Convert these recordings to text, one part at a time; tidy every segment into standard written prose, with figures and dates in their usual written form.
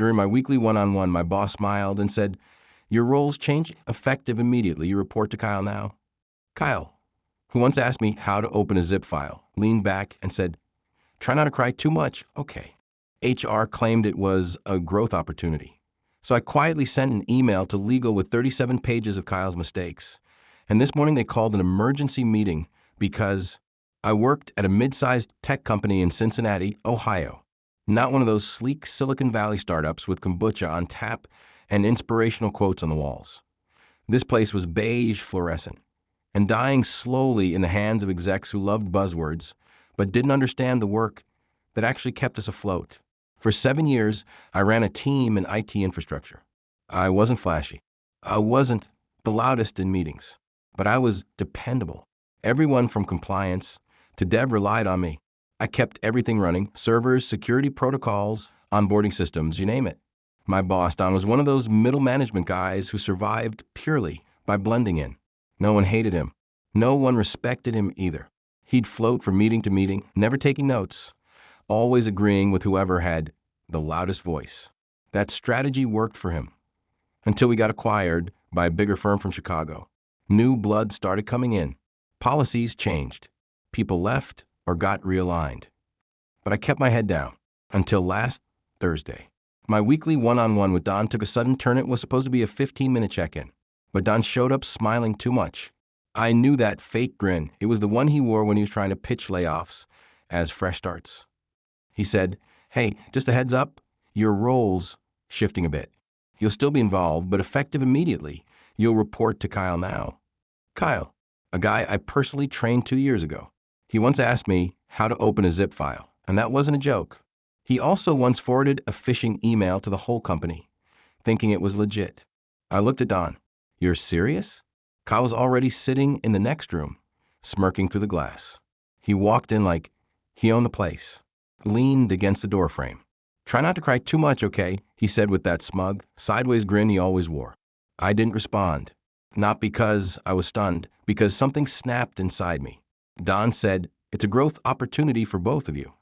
During my weekly one-on-one, my boss smiled and said, "Your roles change effective immediately. You report to Kyle now." Kyle, who once asked me how to open a zip file, leaned back and said, "Try not to cry too much, okay." HR claimed it was a growth opportunity. So I quietly sent an email to legal with 37 pages of Kyle's mistakes. And this morning they called an emergency meeting because I worked at a mid-sized tech company in Cincinnati, Ohio. Not one of those sleek Silicon Valley startups with kombucha on tap and inspirational quotes on the walls. This place was beige fluorescent and dying slowly in the hands of execs who loved buzzwords but didn't understand the work that actually kept us afloat. For 7 years, I ran a team in IT infrastructure. I wasn't flashy. I wasn't the loudest in meetings, but I was dependable. Everyone from compliance to dev relied on me. I kept everything running: servers, security protocols, onboarding systems, you name it. My boss, Don, was one of those middle management guys who survived purely by blending in. No one hated him. No one respected him either. He'd float from meeting to meeting, never taking notes, always agreeing with whoever had the loudest voice. That strategy worked for him until we got acquired by a bigger firm from Chicago. New blood started coming in. Policies changed. People left or got realigned. But I kept my head down until last Thursday. My weekly one-on-one with Don took a sudden turn. It was supposed to be a 15-minute check-in, but Don showed up smiling too much. I knew that fake grin. It was the one he wore when he was trying to pitch layoffs as fresh starts. He said, "Hey, just a heads up, your role's shifting a bit. You'll still be involved, but effective immediately. You'll report to Kyle now." Kyle, a guy I personally trained 2 years ago. He once asked me how to open a zip file, and that wasn't a joke. He also once forwarded a phishing email to the whole company, thinking it was legit. I looked at Don. "You're serious?" Kyle was already sitting in the next room, smirking through the glass. He walked in like he owned the place, leaned against the doorframe. "Try not to cry too much, okay?" he said with that smug, sideways grin he always wore. I didn't respond. Not because I was stunned, because something snapped inside me. Don said, "It's a growth opportunity for both of you."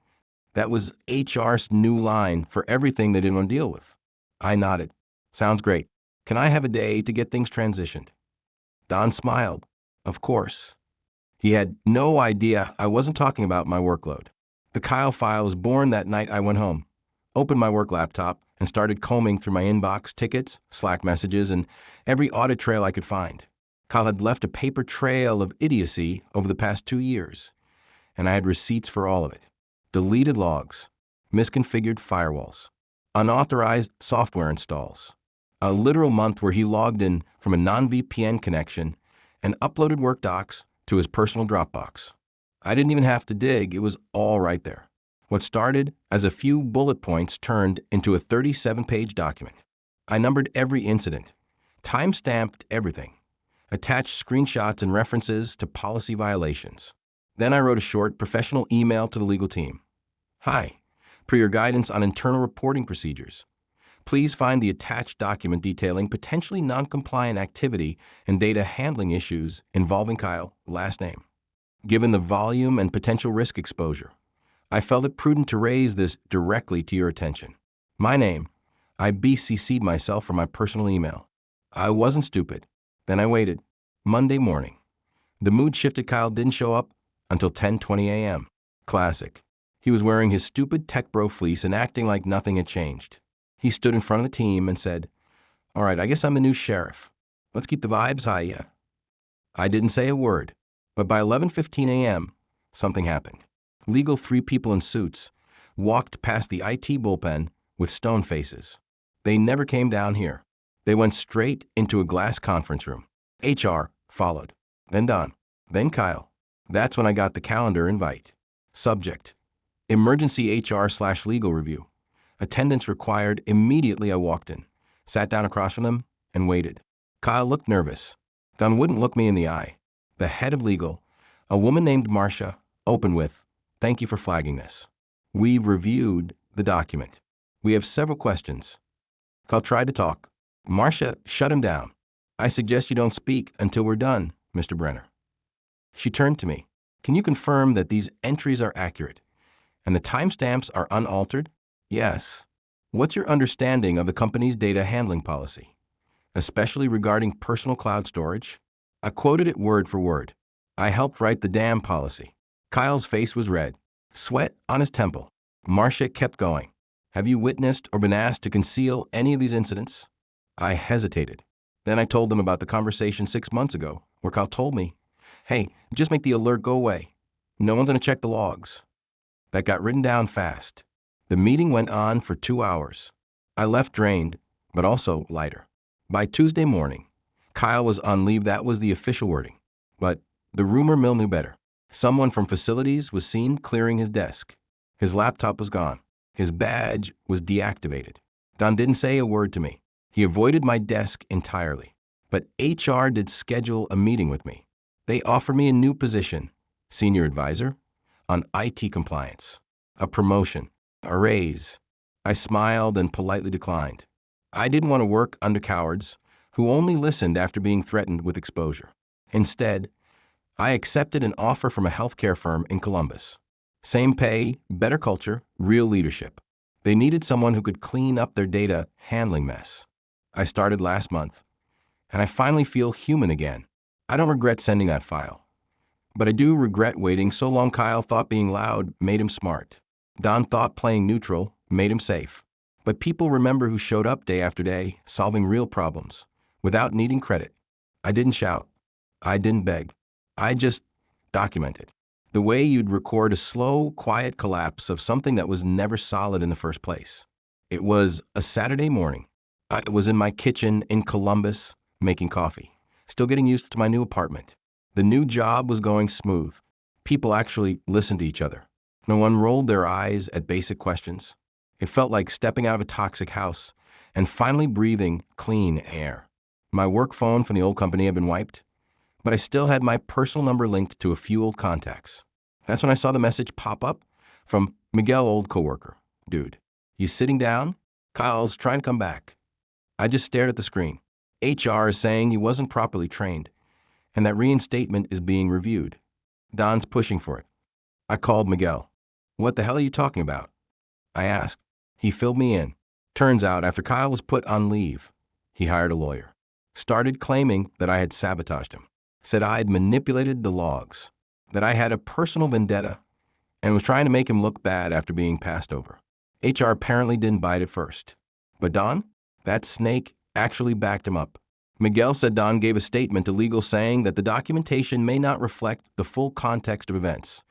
That was HR's new line for everything they didn't want to deal with. I nodded. "Sounds great. Can I have a day to get things transitioned?" Don smiled. Of course. He had no idea I wasn't talking about my workload. The Kyle file was born that night I went home, opened my work laptop, and started combing through my inbox, tickets, Slack messages, and every audit trail I could find. Kyle had left a paper trail of idiocy over the past 2 years, and I had receipts for all of it. Deleted logs, misconfigured firewalls, unauthorized software installs, a literal month where he logged in from a non-VPN connection and uploaded work docs to his personal Dropbox. I didn't even have to dig, it was all right there. What started as a few bullet points turned into a 37-page document. I numbered every incident, time-stamped everything, attached screenshots and references to policy violations. Then I wrote a short, professional email to the legal team. "Hi, per your guidance on internal reporting procedures, please find the attached document detailing potentially non-compliant activity and data handling issues involving Kyle, last name. Given the volume and potential risk exposure, I felt it prudent to raise this directly to your attention. My name, I BCC'd myself from my personal email. I wasn't stupid. Then I waited. Monday morning. The mood shifted. Kyle didn't show up until 10:20 a.m. Classic. He was wearing his stupid tech bro fleece and acting like nothing had changed. He stood in front of the team and said, "All right, I guess I'm the new sheriff. Let's keep the vibes high, yeah." I didn't say a word, but by 11:15 a.m., something happened. Legal 3 people in suits walked past the IT bullpen with stone faces. They never came down here. They went straight into a glass conference room. HR followed, then Don, then Kyle. That's when I got the calendar invite. Subject: emergency HR/legal review. Attendance required. Immediately I walked in, sat down across from them, and waited. Kyle looked nervous. Don wouldn't look me in the eye. The head of legal, a woman named Marcia, opened with, "Thank you for flagging this. We've reviewed the document. We have several questions." Kyle tried to talk. Marcia shut him down. "I suggest you don't speak until we're done, Mr. Brenner." She turned to me. "Can you confirm that these entries are accurate and the timestamps are unaltered?" "Yes." What's your understanding of the company's data handling policy, especially regarding personal cloud storage? I quoted it word for word. I helped write the damn policy. Kyle's face was red, sweat on his temple. Marcia kept going. Have you witnessed or been asked to conceal any of these incidents? I hesitated. Then I told them about the conversation 6 months ago, where Kyle told me, hey, just make the alert go away. No one's going to check the logs. That got written down fast. The meeting went on for 2 hours. I left drained, but also lighter. By Tuesday morning, Kyle was on leave. That was the official wording. But the rumor mill knew better. Someone from facilities was seen clearing his desk. His laptop was gone. His badge was deactivated. Don didn't say a word to me. He avoided my desk entirely. But HR did schedule a meeting with me. They offered me a new position, senior advisor, on IT compliance, a promotion, a raise. I smiled and politely declined. I didn't want to work under cowards who only listened after being threatened with exposure. Instead, I accepted an offer from a healthcare firm in Columbus. Same pay, better culture, real leadership. They needed someone who could clean up their data handling mess. I started last month, and I finally feel human again. I don't regret sending that file, but I do regret waiting so long. Kyle thought being loud made him smart. Don thought playing neutral made him safe. But people remember who showed up day after day, solving real problems, without needing credit. I didn't shout. I didn't beg. I just documented. The way you'd record a slow, quiet collapse of something that was never solid in the first place. It was a Saturday morning. I was in my kitchen in Columbus, making coffee, still getting used to my new apartment. The new job was going smooth. People actually listened to each other. No one rolled their eyes at basic questions. It felt like stepping out of a toxic house and finally breathing clean air. My work phone from the old company had been wiped, but I still had my personal number linked to a few old contacts. That's when I saw the message pop up from Miguel, old coworker. Dude, you sitting down? Kyle's trying to come back. I just stared at the screen. HR is saying he wasn't properly trained, and that reinstatement is being reviewed. Don's pushing for it. I called Miguel. What the hell are you talking about? I asked. He filled me in. Turns out, after Kyle was put on leave, he hired a lawyer. Started claiming that I had sabotaged him. Said I had manipulated the logs. That I had a personal vendetta and was trying to make him look bad after being passed over. HR apparently didn't bite at first. But Don, that snake, actually backed him up. Miguel said Don gave a statement to legal saying that the documentation may not reflect the full context of events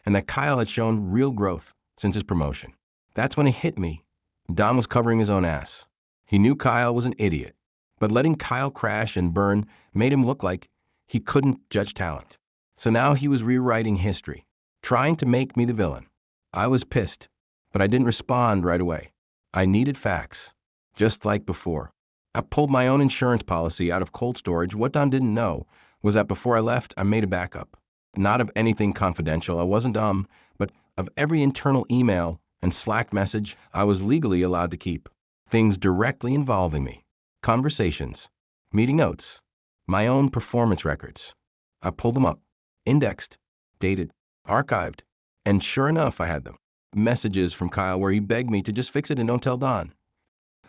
and that Kyle had shown real growth since his promotion. That's when it hit me. Don was covering his own ass. He knew Kyle was an idiot, but letting Kyle crash and burn made him look like he couldn't judge talent. So now he was rewriting history, trying to make me the villain. I was pissed, but I didn't respond right away. I needed facts, just like before. I pulled my own insurance policy out of cold storage. What Don didn't know was that before I left, I made a backup. Not of anything confidential, I wasn't dumb, but of every internal email and Slack message I was legally allowed to keep. Things directly involving me. Conversations, meeting notes, my own performance records. I pulled them up, indexed, dated, archived, and sure enough, I had them. Messages from Kyle where he begged me to just fix it and don't tell Don.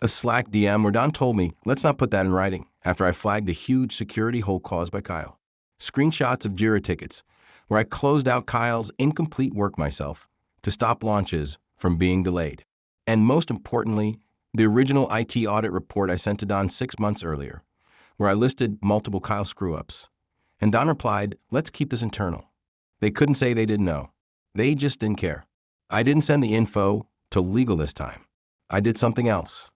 A Slack DM where Don told me, let's not put that in writing, after I flagged a huge security hole caused by Kyle. Screenshots of Jira tickets where I closed out Kyle's incomplete work myself to stop launches from being delayed. And most importantly, the original IT audit report I sent to Don 6 months earlier, where I listed multiple Kyle screw-ups. And Don replied, let's keep this internal. They couldn't say they didn't know. They just didn't care. I didn't send the info to legal this time. I did something else.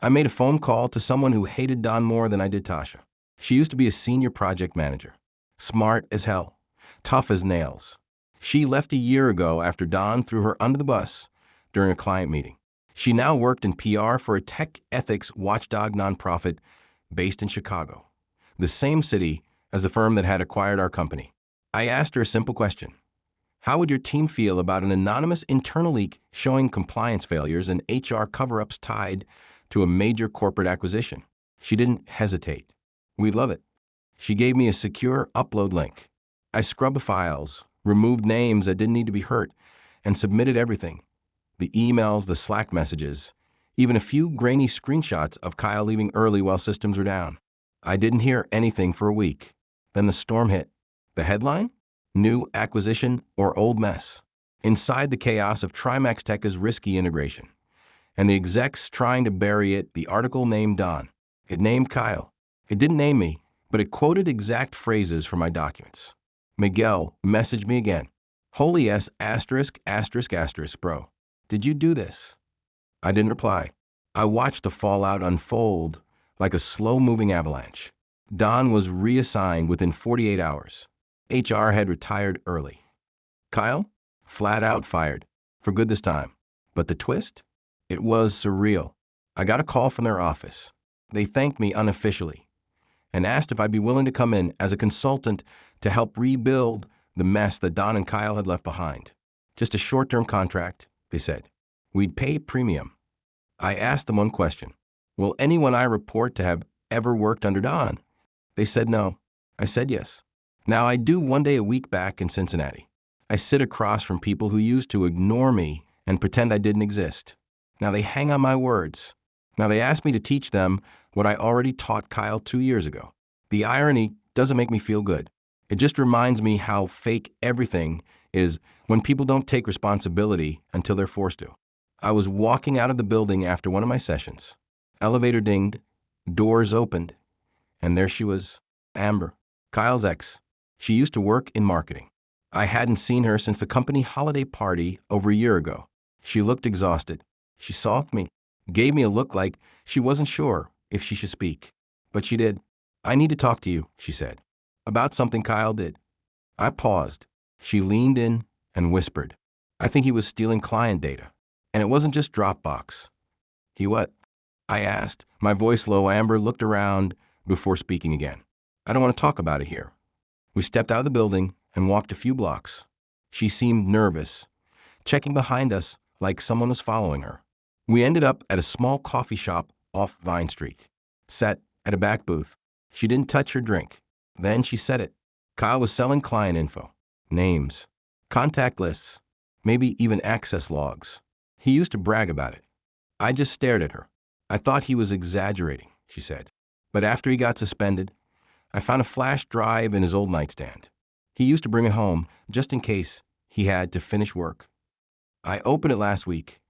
I made a phone call to someone who hated Don more than I did Tasha. She used to be a senior project manager. Smart as hell. Tough as nails. She left a year ago after Don threw her under the bus during a client meeting. She now worked in PR for a tech ethics watchdog nonprofit based in Chicago, the same city as the firm that had acquired our company. I asked her a simple question. How would your team feel about an anonymous internal leak showing compliance failures and HR cover-ups tied to a major corporate acquisition? She didn't hesitate. We'd love it. She gave me a secure upload link. I scrubbed the files, removed names that didn't need to be hurt, and submitted everything. The emails, the Slack messages, Even a few grainy screenshots of Kyle leaving early while systems were down. I didn't hear anything for a week. Then the storm hit. The headline? New acquisition or old mess. Inside the chaos of Trimax Tech's risky integration. And the execs trying to bury it, the article named Don. It named Kyle. It didn't name me, but it quoted exact phrases from my documents. Miguel messaged me again. Holy S ****, bro. Did you do this? I didn't reply. I watched the fallout unfold like a slow-moving avalanche. Don was reassigned within 48 hours. HR had retired early. Kyle? Flat out fired. For good this time. But the twist? It was surreal. I got a call from their office. They thanked me unofficially and asked if I'd be willing to come in as a consultant to help rebuild the mess that Don and Kyle had left behind. Just a short-term contract, they said. We'd pay premium. I asked them one question. Will anyone I report to have ever worked under Don? They said no. I said yes. Now I do 1 day a week back in Cincinnati. I sit across from people who used to ignore me and pretend I didn't exist. Now they hang on my words. Now they ask me to teach them what I already taught Kyle 2 years ago. The irony doesn't make me feel good. It just reminds me how fake everything is when people don't take responsibility until they're forced to. I was walking out of the building after one of my sessions. Elevator dinged, doors opened, and there she was, Amber, Kyle's ex. She used to work in marketing. I hadn't seen her since the company holiday party over a year ago. She looked exhausted. She saw me, gave me a look like she wasn't sure if she should speak. But she did. I need to talk to you, she said, about something Kyle did. I paused. She leaned in and whispered. I think he was stealing client data. And it wasn't just Dropbox. He what? I asked, my voice low. Amber looked around before speaking again. I don't want to talk about it here. We stepped out of the building and walked a few blocks. She seemed nervous, checking behind us like someone was following her. We ended up at a small coffee shop off Vine Street. Sat at a back booth. She didn't touch her drink. Then she said it. Kyle was selling client info, names, contact lists, maybe even access logs. He used to brag about it. I just stared at her. I thought he was exaggerating, she said. But after he got suspended, I found a flash drive in his old nightstand. He used to bring it home just in case he had to finish work. I opened it last week.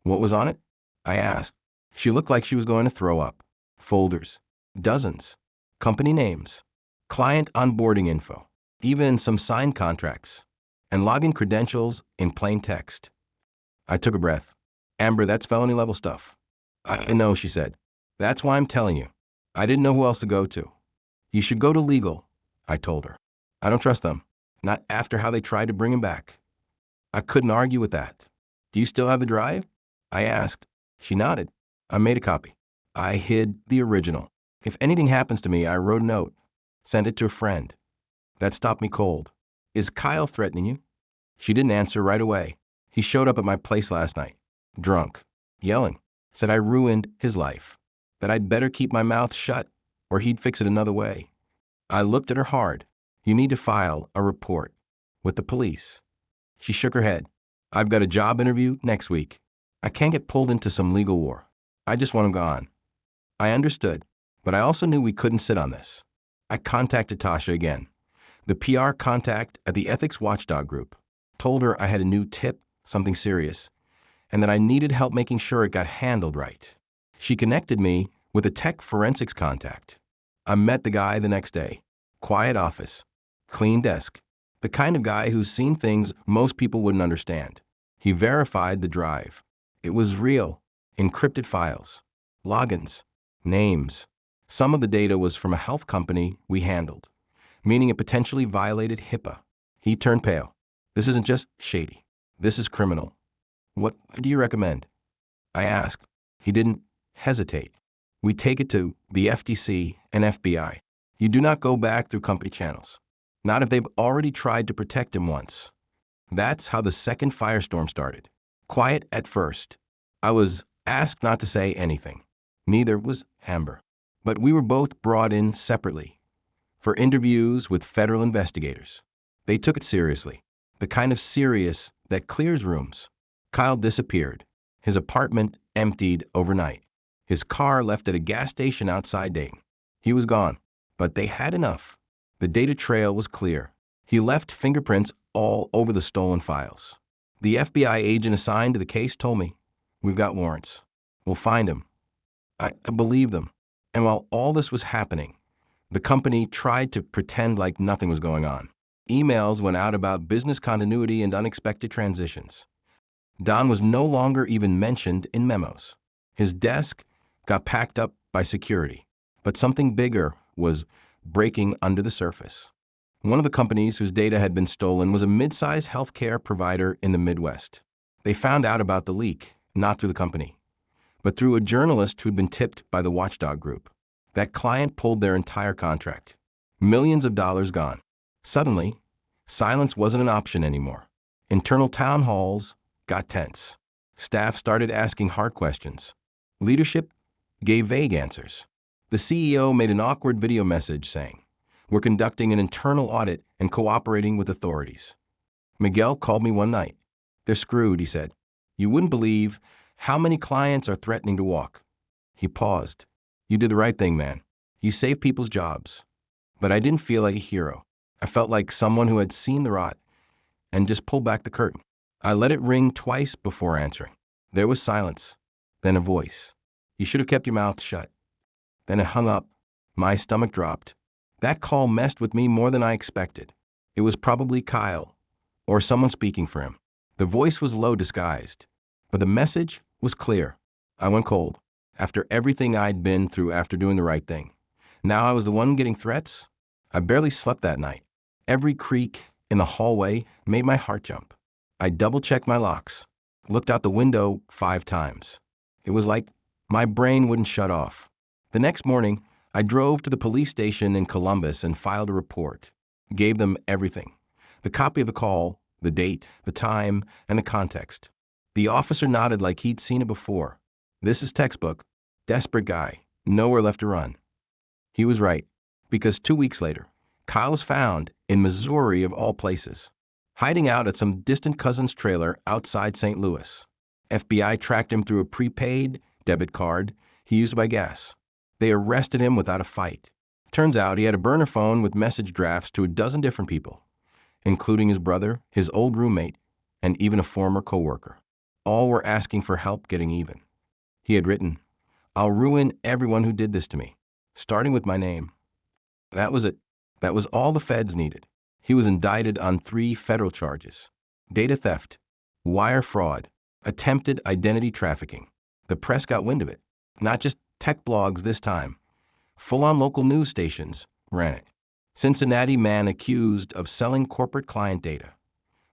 What was on it? I asked. She looked like she was going to throw up. Folders. Dozens. Company names. Client onboarding info. Even some signed contracts. And login credentials in plain text. I took a breath. Amber, that's felony level stuff. I know, she said. That's why I'm telling you. I didn't know who else to go to. You should go to legal, I told her. I don't trust them. Not after how they tried to bring him back. I couldn't argue with that. Do you still have the drive? I asked. She nodded. I made a copy. I hid the original. If anything happens to me, I wrote a note. Sent it to a friend. That stopped me cold. Is Kyle threatening you? She didn't answer right away. He showed up at my place last night, drunk, yelling. Said I ruined his life. That I'd better keep my mouth shut or he'd fix it another way. I looked at her hard. You need to file a report with the police. She shook her head. I've got a job interview next week. I can't get pulled into some legal war. I just want him gone. I understood, but I also knew we couldn't sit on this. I contacted Tasha again, the PR contact at the Ethics Watchdog group. Told her I had a new tip, something serious, and that I needed help making sure it got handled right. She connected me with a tech forensics contact. I met the guy the next day. Quiet office, clean desk, the kind of guy who's seen things most people wouldn't understand. He verified the drive. It was real, encrypted files, logins, names. Some of the data was from a health company we handled, meaning it potentially violated HIPAA. He turned pale. This isn't just shady. This is criminal. What do you recommend? I asked. He didn't hesitate. We take it to the FTC and FBI. You do not go back through company channels. Not if they've already tried to protect him once. That's how the second firestorm started. Quiet at first. I was asked not to say anything. Neither was Amber. But we were both brought in separately for interviews with federal investigators. They took it seriously, the kind of serious that clears rooms. Kyle disappeared. His apartment emptied overnight. His car left at a gas station outside Dayton. He was gone, but they had enough. The data trail was clear. He left fingerprints all over the stolen files. The FBI agent assigned to the case told me, "We've got warrants. We'll find him." I believed them. And while all this was happening, the company tried to pretend like nothing was going on. Emails went out about business continuity and unexpected transitions. Don was no longer even mentioned in memos. His desk got packed up by security, but something bigger was breaking under the surface. One of the companies whose data had been stolen was a mid-sized healthcare provider in the Midwest. They found out about the leak, not through the company, but through a journalist who'd been tipped by the watchdog group. That client pulled their entire contract. Millions of dollars gone. Suddenly, silence wasn't an option anymore. Internal town halls got tense. Staff started asking hard questions. Leadership gave vague answers. The CEO made an awkward video message saying, "We're conducting an internal audit and cooperating with authorities." Miguel called me one night. "They're screwed," he said. "You wouldn't believe how many clients are threatening to walk." He paused. "You did the right thing, man. You saved people's jobs." But I didn't feel like a hero. I felt like someone who had seen the rot and just pulled back the curtain. I let it ring twice before answering. There was silence, then a voice. "You should have kept your mouth shut." Then it hung up. My stomach dropped. That call messed with me more than I expected. It was probably Kyle, or someone speaking for him. The voice was low disguised, but the message was clear. I went cold. After everything I'd been through after doing the right thing. Now I was the one getting threats? I barely slept that night. Every creak in the hallway made my heart jump. I double-checked my locks, looked out the window 5 times. It was like my brain wouldn't shut off. The next morning, I drove to the police station in Columbus and filed a report. Gave them everything. The copy of the call, the date, the time, and the context. The officer nodded like he'd seen it before. This is textbook. Desperate guy. Nowhere left to run. He was right, because 2 weeks later, Kyle was found in Missouri of all places, hiding out at some distant cousin's trailer outside St. Louis. FBI tracked him through a prepaid debit card he used to buy gas. They arrested him without a fight. Turns out he had a burner phone with message drafts to a dozen different people, including his brother, his old roommate, and even a former coworker. All were asking for help getting even. He had written, "I'll ruin everyone who did this to me," starting with my name. That was it. That was all the feds needed. He was indicted on 3 federal charges: data theft, wire fraud, attempted identity trafficking. The press got wind of it. Not just tech blogs this time. Full-on local news stations ran it. Cincinnati man accused of selling corporate client data.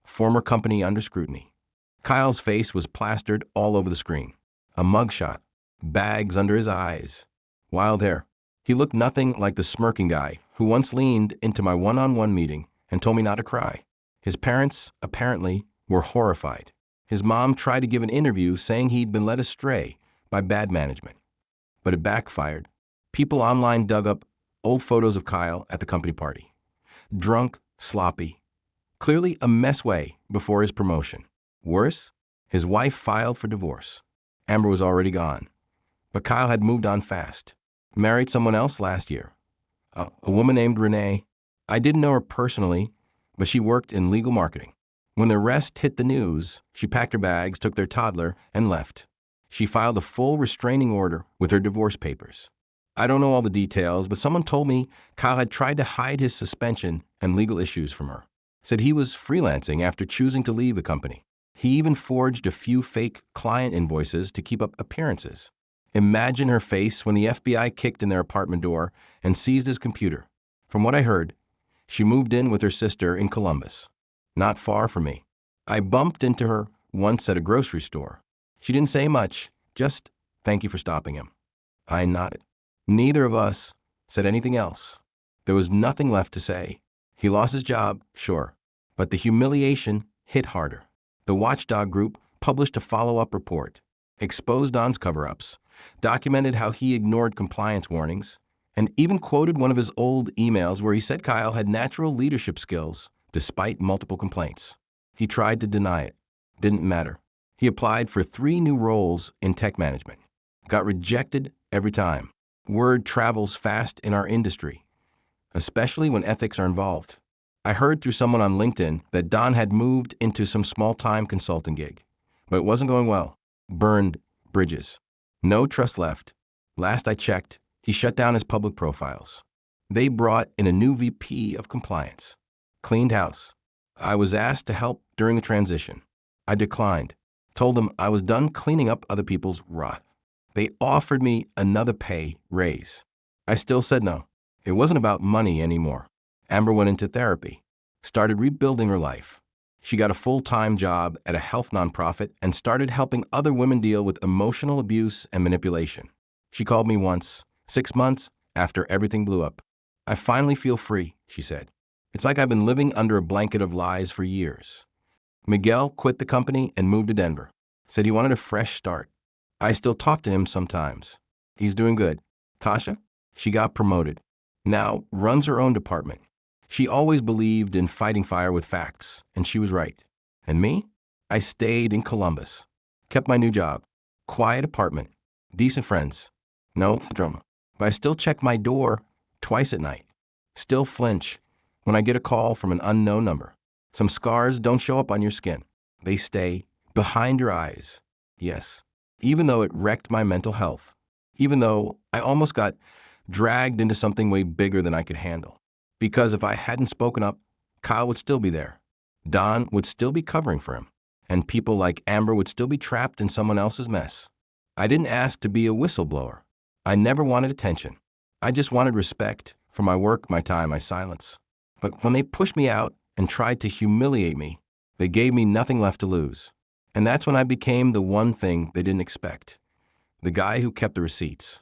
Former company under scrutiny. Kyle's face was plastered all over the screen. A mugshot. Bags under his eyes. While there, he looked nothing like the smirking guy who once leaned into my one-on-one meeting and told me not to cry. His parents, apparently, were horrified. His mom tried to give an interview saying he'd been led astray by bad management. But it backfired. People online dug up old photos of Kyle at the company party. Drunk, sloppy. Clearly a mess way before his promotion. Worse, his wife filed for divorce. Amber was already gone. But Kyle had moved on fast. Married someone else last year. A woman named Renee. I didn't know her personally, but she worked in legal marketing. When the rest hit the news, she packed her bags, took their toddler, and left. She filed a full restraining order with her divorce papers. I don't know all the details, but someone told me Kyle had tried to hide his suspension and legal issues from her. Said he was freelancing after choosing to leave the company. He even forged a few fake client invoices to keep up appearances. Imagine her face when the FBI kicked in their apartment door and seized his computer. From what I heard, she moved in with her sister in Columbus, not far from me. I bumped into her once at a grocery store. She didn't say much, just, "Thank you for stopping him." I nodded. Neither of us said anything else. There was nothing left to say. He lost his job, sure, but the humiliation hit harder. The watchdog group published a follow-up report, exposed Don's cover-ups, documented how he ignored compliance warnings, and even quoted one of his old emails where he said Kyle had natural leadership skills despite multiple complaints. He tried to deny it. Didn't matter. He applied for 3 new roles in tech management. Got rejected every time. Word travels fast in our industry, especially when ethics are involved. I heard through someone on LinkedIn that Don had moved into some small-time consulting gig, but it wasn't going well. Burned bridges. No trust left. Last I checked, he shut down his public profiles. They brought in a new VP of compliance. Cleaned house. I was asked to help during the transition. I declined. Told them I was done cleaning up other people's rot. They offered me another pay raise. I still said no. It wasn't about money anymore. Amber went into therapy, started rebuilding her life. She got a full-time job at a health nonprofit and started helping other women deal with emotional abuse and manipulation. She called me once, 6 months after everything blew up. I finally feel free, she said. It's like I've been living under a blanket of lies for years. Miguel quit the company and moved to Denver. Said he wanted a fresh start. I still talk to him sometimes. He's doing good. Tasha? She got promoted. Now runs her own department. She always believed in fighting fire with facts, and she was right. And me? I stayed in Columbus. Kept my new job. Quiet apartment. Decent friends. No drama. But I still check my door twice at night. Still flinch when I get a call from an unknown number. Some scars don't show up on your skin. They stay behind your eyes. Yes. Even though it wrecked my mental health. Even though I almost got dragged into something way bigger than I could handle. Because if I hadn't spoken up, Kyle would still be there. Don would still be covering for him. And people like Amber would still be trapped in someone else's mess. I didn't ask to be a whistleblower. I never wanted attention. I just wanted respect for my work, my time, my silence. But when they pushed me out and tried to humiliate me, they gave me nothing left to lose. And that's when I became the one thing they didn't expect. The guy who kept the receipts.